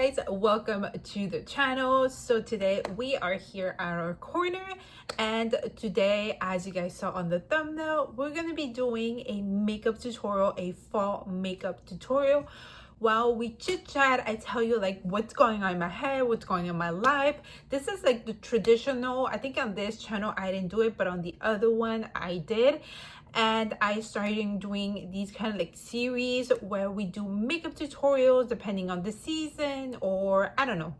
guys, welcome to the channel. So today we are here at our corner, and today, as you guys saw on the thumbnail, we're going to be doing a makeup tutorial, a fall makeup tutorial. While we chit chat, I tell you like what's going on in my head, what's going on in my life. This is like the traditional, I think on this channel I didn't do it, but on the other one I did. And I started doing these kind of like series where we do makeup tutorials depending on the season, or I don't know,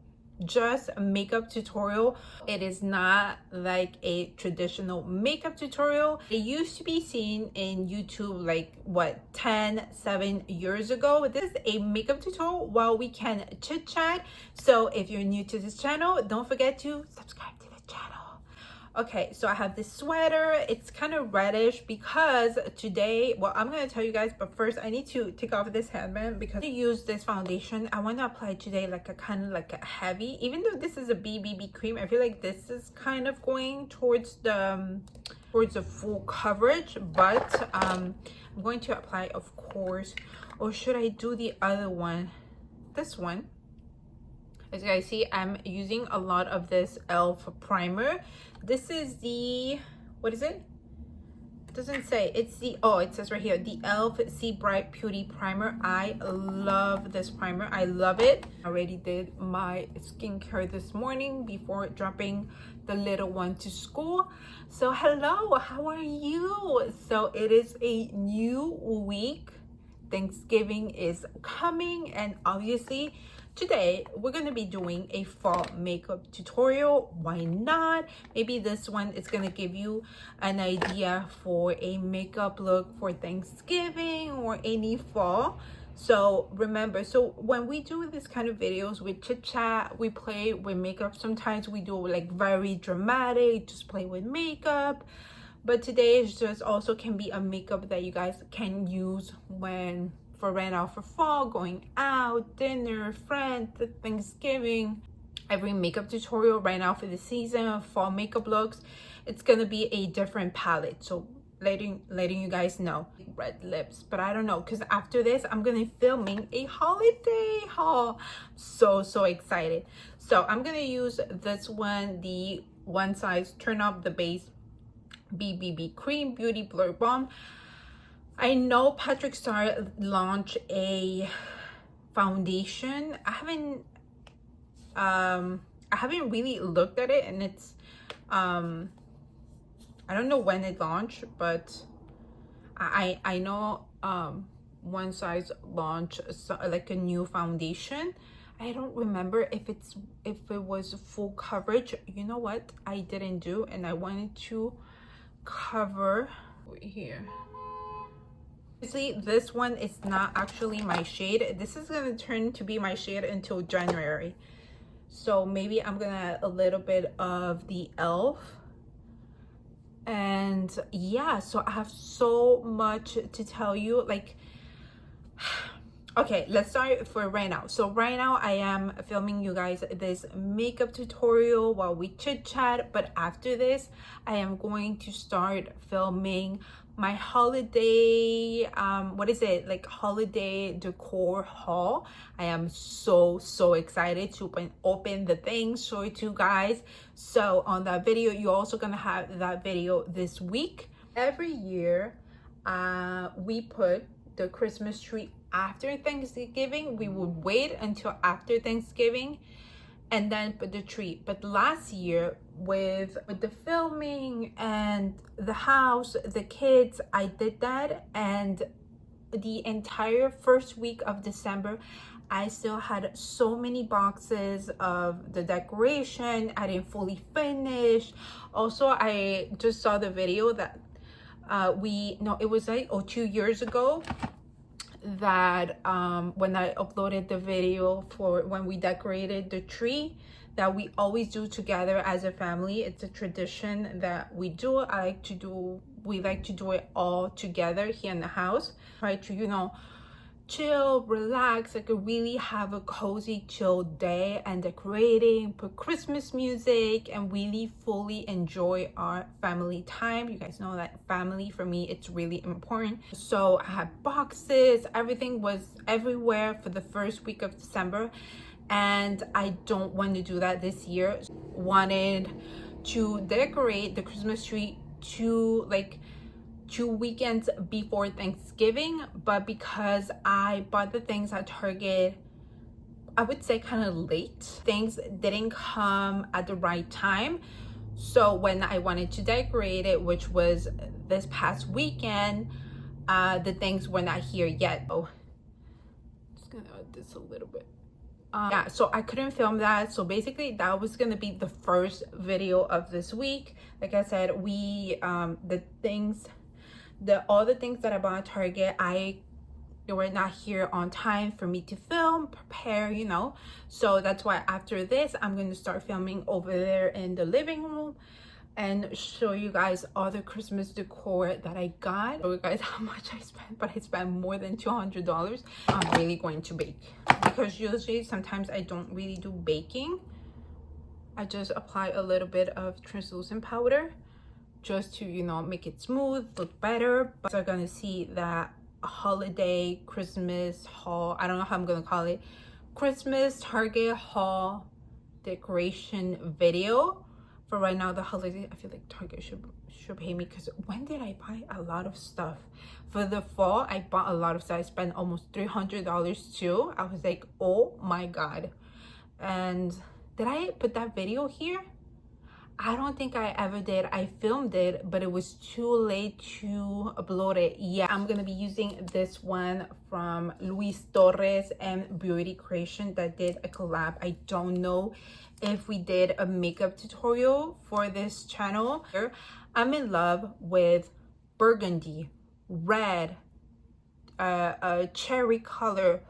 just a makeup tutorial. It is not like a traditional makeup tutorial. It used to be seen in YouTube like what, 7 years ago. This is a makeup tutorial while we can chit chat. So if you're new to this channel, don't forget to subscribe to the channel. Okay, so I have this sweater. It's kind of reddish because today, well, I'm going to tell you guys, but first I need to take off this headband because I use this foundation. I want to apply today like a kind of like a heavy, even though this is a BB cream, I feel like this is kind of going towards the full coverage, but I'm going to apply, of course, or should I do the other one? This one. As you guys see, I'm using a lot of this e.l.f. primer. This is the, what is it? It doesn't say. It's the, oh, it says right here, the e.l.f. See Bright Beauty Primer. I love this primer. I love it. I already did my skincare this morning before dropping the little one to school. So hello, how are you? So it is a new week. Thanksgiving is coming, and obviously today we're going to be doing a fall makeup tutorial. Why not? Maybe this one is going to give you an idea for a makeup look for Thanksgiving or any fall. So remember, so when we do this kind of videos, we chit chat, we play with makeup. Sometimes we do like very dramatic, just play with makeup. But today is just also can be a makeup that you guys can use when for right now for fall, going out, dinner, friends, Thanksgiving. Every makeup tutorial right now for the season of fall makeup looks, it's gonna be a different palette. So letting you guys know. Red lips, but I don't know, because after this I'm gonna be filming a holiday haul. So excited. So I'm gonna use this one, the One Size Turn Up the Base BB Cream Beauty Blur Balm. I know Patrick Star launched a foundation. I haven't really looked at it, and it's I don't know when it launched, but I know One Size launched like a new foundation. I don't remember if it was full coverage. You know what I didn't do, and I wanted to cover here. See, this one is not actually my shade. This is gonna turn to be my shade until January. So maybe I'm gonna add a little bit of the e.l.f. And yeah, so I have so much to tell you. Like, okay, let's start for right now. So right now I am filming you guys this makeup tutorial while we chit chat, but after this I am going to start filming my holiday what is it, like holiday decor haul. I am so excited to open the things, show it to you guys. So on that video, you're also gonna have that video this week. Every year we put the Christmas tree after Thanksgiving. We would wait until after Thanksgiving and then put the tree. But last year with the filming and the house, the kids, I did that, and the entire first week of December I still had so many boxes of the decoration. I didn't fully finish. Also, I just saw the video that it was like 2 years ago that when I uploaded the video for when we decorated the tree that we always do together as a family. It's a tradition that we do. We like to do it all together here in the house. Try to, you know, chill, relax, like really have a cozy chill day and decorating, put Christmas music, and really fully enjoy our family time. You guys know that family for me, it's really important. So I had boxes, everything was everywhere for the first week of December. and I don't want to do that this year. Wanted to decorate the Christmas tree two weekends before Thanksgiving, but because I bought the things at Target, I would say kind of late, things didn't come at the right time. So when I wanted to decorate it, which was this past weekend, the things were not here yet. Oh, just gonna add this a little bit. Yeah, so I couldn't film that. So basically that was gonna be the first video of this week. Like I said, we all the things that I bought at Target, they were not here on time for me to film, prepare, you know. So that's why after this, I'm going to start filming over there in the living room and show you guys all the Christmas decor that I got. Show you guys how much I spent, but I spent more than $200. I'm really going to bake because usually sometimes I don't really do baking. I just apply a little bit of translucent powder just to, you know, make it smooth, look better. But you're gonna see that holiday Christmas haul, I don't know how I'm gonna call it, Christmas Target haul decoration video. For right now, the holiday, I feel like Target should pay me, because when did I buy a lot of stuff? For the fall, I bought a lot of stuff. I spent almost $300 too. I was like, oh my god. And did I put that video here? I don't think I ever did. I filmed it, but it was too late to upload it. Yeah, I'm gonna be using this one from Luis Torres and Beauty Creation that did a collab. I don't know if we did a makeup tutorial for this channel. I'm in love with burgundy, red, cherry color,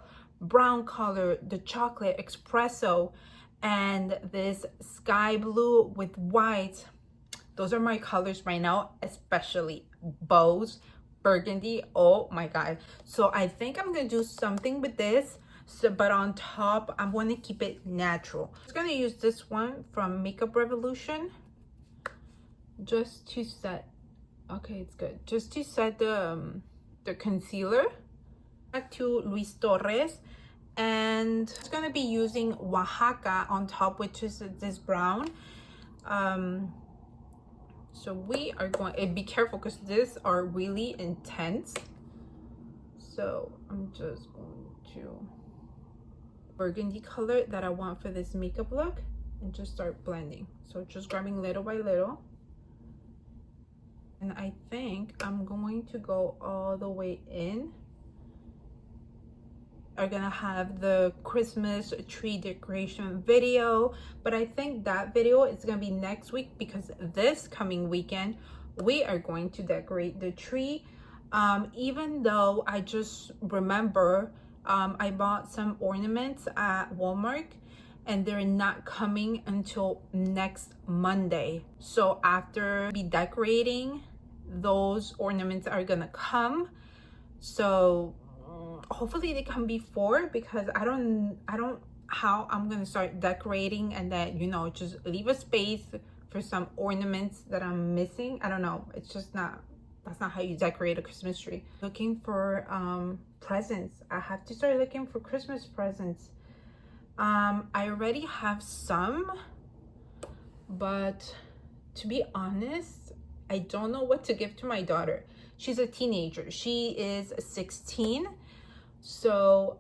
brown color, the chocolate espresso, and this sky blue with white. Those are my colors right now, especially bows, burgundy. Oh my god. So I think I'm gonna do something with this, so but on top I'm going to keep it natural. I'm just gonna use this one from Makeup Revolution just to set, okay, it's good, just to set the concealer. Back to Luis Torres, and it's gonna be using Oaxaca on top, which is this brown. So we are going to be careful because these are really intense. So I'm just going to burgundy color that I want for this makeup look and just start blending. So just grabbing little by little, and I think I'm going to go all the way in. Are gonna have the Christmas tree decoration video, but I think that video is gonna be next week, because this coming weekend we are going to decorate the tree. Even though I just remember I bought some ornaments at Walmart and they're not coming until next Monday. So after be decorating, those ornaments are gonna come. So hopefully they come before, because I don't how I'm gonna start decorating and then, you know, just leave a space for some ornaments that I'm missing. I don't know, it's just not, that's not how you decorate a Christmas tree. Looking for presents. I have to start looking for Christmas presents. I already have some, but to be honest, I don't know what to give to my daughter. She's a teenager, she is 16. So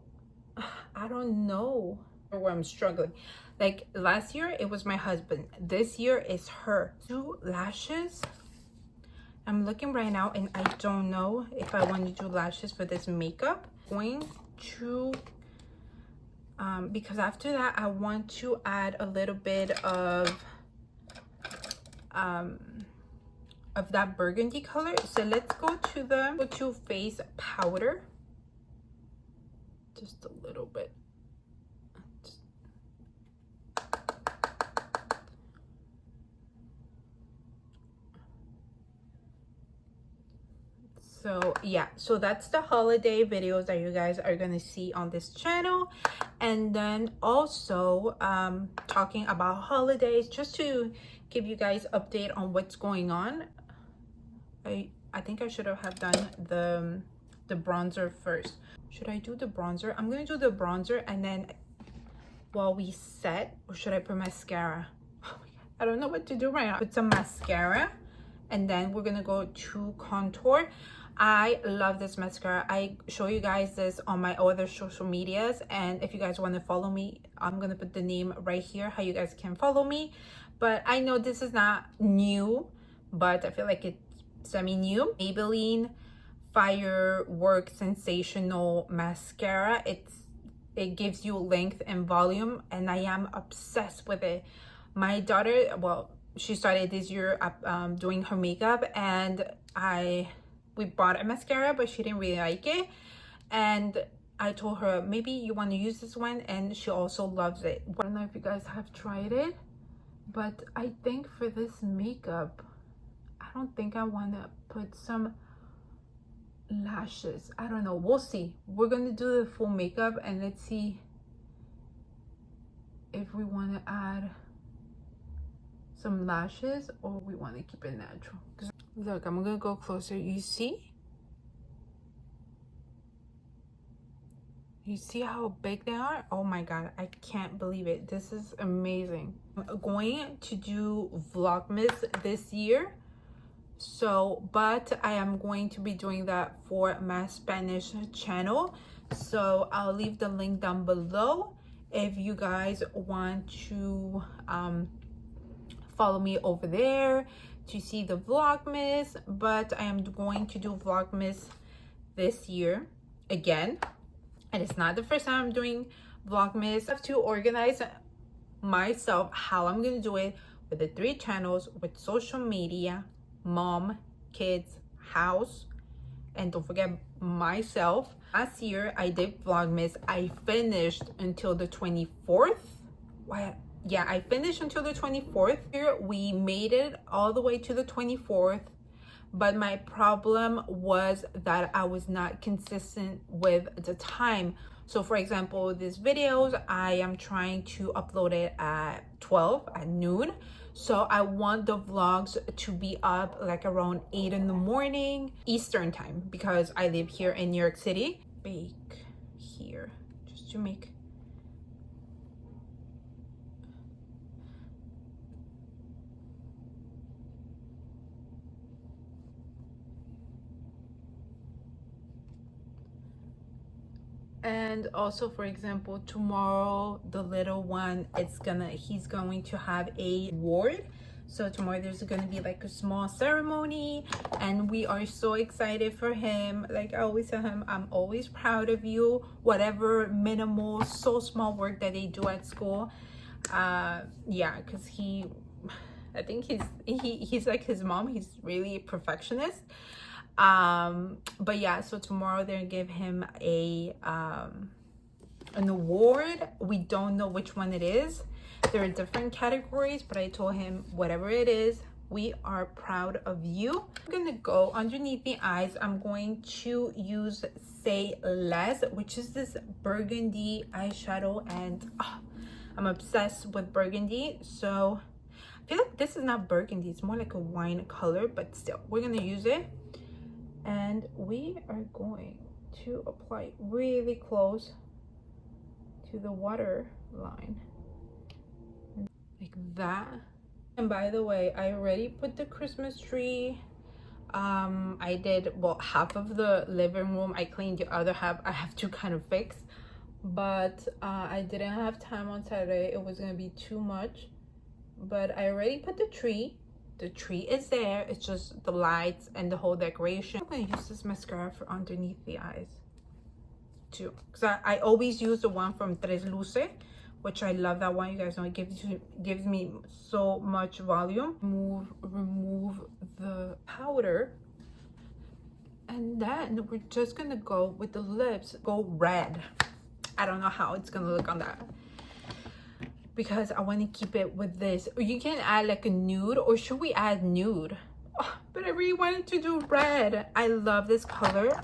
I don't know where I'm struggling. Like last year it was my husband, this year is her. 2 lashes. I'm looking right now and I don't know if I want to do lashes for this makeup. I'm going to because after that I want to add a little bit of that burgundy color. So let's go to the Too Faced powder. Just a little bit. So yeah, so that's the holiday videos that you guys are gonna see on this channel. And then also talking about holidays, just to give you guys update on what's going on. I think I should have done the bronzer first. Should I do the bronzer? I'm gonna do the bronzer and then while we set, or should I put mascara? Oh my god, I don't know what to do right now. Put some mascara, and then we're gonna go to contour. I love this mascara. I show you guys this on my other social medias, and if you guys want to follow me, I'm gonna put the name right here how you guys can follow me. But I know this is not new, but I feel like it's semi-new. Maybelline Firework Sensational Mascara. It gives you length and volume, and I am obsessed with it. My daughter, well, she started this year doing her makeup, and we bought a mascara, but she didn't really like it, and I told her maybe you want to use this one, and she also loves it. I don't know if you guys have tried it, but I think for this makeup, I don't think I want to put some lashes. I don't know, we'll see. We're gonna do the full makeup, and let's see if we want to add some lashes or we want to keep it natural. Look, I'm gonna go closer. You see how big they are? Oh my god, I can't believe it. This is amazing. I'm going to do Vlogmas this year, so but I am going to be doing that for my Spanish channel, so I'll leave the link down below if you guys want to follow me over there to see the Vlogmas. But I am going to do Vlogmas this year again, and it's not the first time I'm doing Vlogmas. I have to organize myself how I'm gonna do it with the 3 channels, with social media, mom, kids, house, and don't forget myself. Last year I did Vlogmas. I finished until the 24th. What? Yeah, I finished until the 24th. Here we made it all the way to the 24th, but my problem was that I was not consistent with the time. So for example, these videos, I am trying to upload it at 12 at noon. So I want the vlogs to be up like around 8 in the morning Eastern time, because I live here in New York City. Bake here just to make And also, for example, tomorrow the little one, he's going to have a award. So tomorrow there's going to be like a small ceremony, and we are so excited for him. Like I always tell him, I'm always proud of you, whatever minimal, so small work that they do at school. Yeah, because I think he's like his mom. He's really a perfectionist. But yeah, so tomorrow they're gonna give him an award. We don't know which one it is. There are different categories, but I told him whatever it is, we are proud of you. I'm gonna go underneath the eyes. I'm going to use Say Less, which is this burgundy eyeshadow, and I'm obsessed with burgundy. So I feel like this is not burgundy, it's more like a wine color, but still we're gonna use it. And we are going to apply really close to the water line, like that. And by the way, I already put the Christmas tree. I did, well, half of the living room. I cleaned the other half. I have to kind of fix, but I didn't have time on Saturday. It was gonna be too much, but I already put the tree. The tree is there. It's just the lights and the whole decoration. I'm gonna use this mascara for underneath the eyes too, because I always use the one from Tres Luce, which I love that one. You guys know it gives me so much volume. Remove the powder, and then we're just gonna go with the lips. Go red. I don't know how it's gonna look on that, because I want to keep it with this. Or you can add like a nude, or should we add nude? Oh, but I really wanted to do red. I love this color.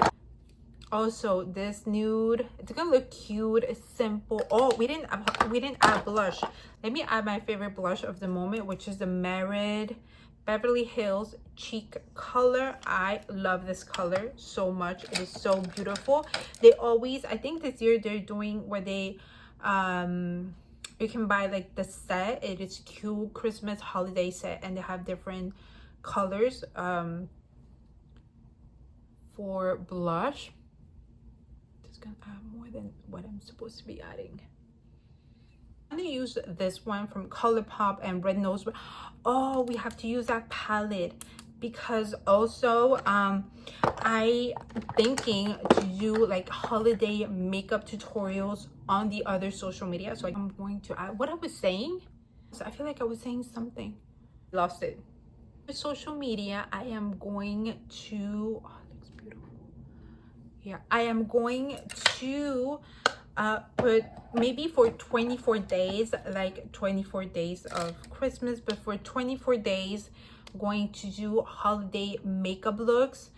Also, this nude, it's gonna look cute. It's simple. Oh, we didn't add blush. Let me add my favorite blush of the moment, which is the Merid Beverly Hills Cheek color. I love this color so much. It is so beautiful. They always, I think this year they're doing where they You can buy like the set. It is cute Christmas holiday set, and they have different colors for blush. Just gonna add more than what I'm supposed to be adding. I'm gonna use this one from ColourPop and Red Nose. Oh, we have to use that palette because also I thinking to do like holiday makeup tutorials on the other social media. So I'm going to add what I was saying. So I feel like I was saying something. Lost it. Social media, I am going to, oh, it looks beautiful. Yeah, I am going to put maybe for 24 days, like 24 days of Christmas, but for 24 days going to do holiday makeup looks.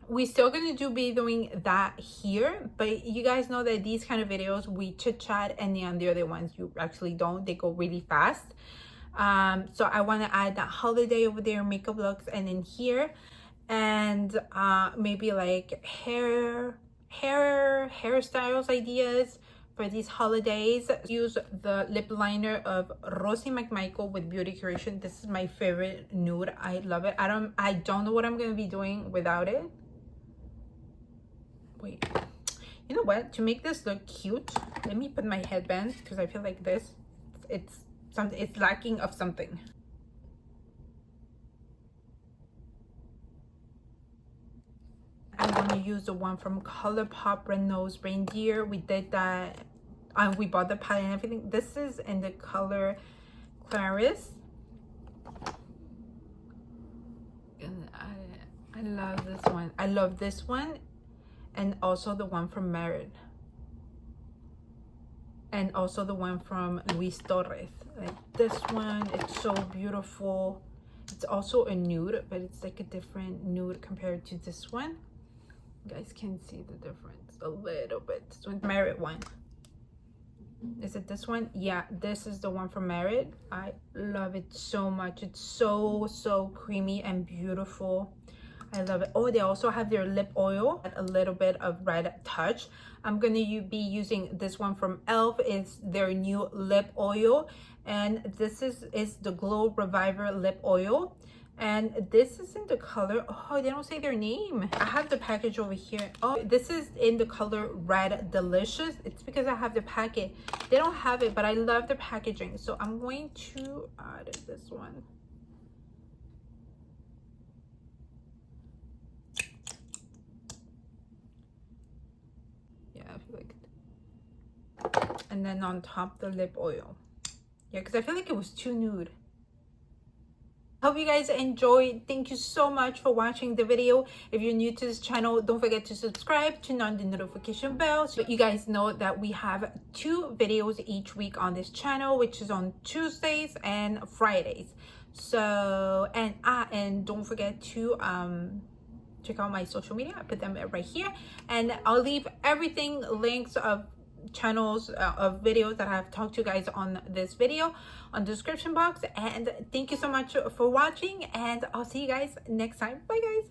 We're still gonna be doing that here, but you guys know that these kind of videos we chit chat, and then the other ones you actually don't, they go really fast. So I want to add that holiday over there makeup looks, and then here, and maybe like hairstyles ideas for these holidays. Use the lip liner of Rosie McMichael with Beauty Curation. This is my favorite nude. I love it. I don't know what I'm gonna be doing without it. Wait, you know what, to make this look cute, let me put my headband, because I feel like this, it's lacking of something. I'm going to use the one from ColourPop, Red Nose Reindeer. We did that, we bought the palette and everything. This is in the color Claris. And I love this one. I love this one, and also the one from Merit, and also the one from Luis Torres. Like this one, it's so beautiful. It's also a nude, but it's like a different nude compared to this one. You guys can see the difference a little bit. This one's Merit one. Is it this one? Yeah, this is the one from Merit. I love it so much. It's so creamy and beautiful. I love it. Oh, they also have their lip oil, a little bit of red touch. I'm gonna be using this one from ELF. It's their new lip oil, and this is the Glow Reviver lip oil, and this is in the color, oh, they don't say their name. I have the package over here. Oh, this is in the color Red Delicious. It's because I have the packet. They don't have it, but I love the packaging, so I'm going to add this one. I feel like it. And then on top the lip oil. Yeah, because I feel like it was too nude. Hope you guys enjoyed. Thank you so much for watching the video. If you're new to this channel, don't forget to subscribe, turn on the notification bell so you guys know that we have 2 videos each week on this channel, which is on Tuesdays and Fridays. So and don't forget to check out my social media. I put them right here, and I'll leave everything, links of channels of videos that I've talked to you guys on this video on the description box. And thank you so much for watching, and I'll see you guys next time. Bye guys.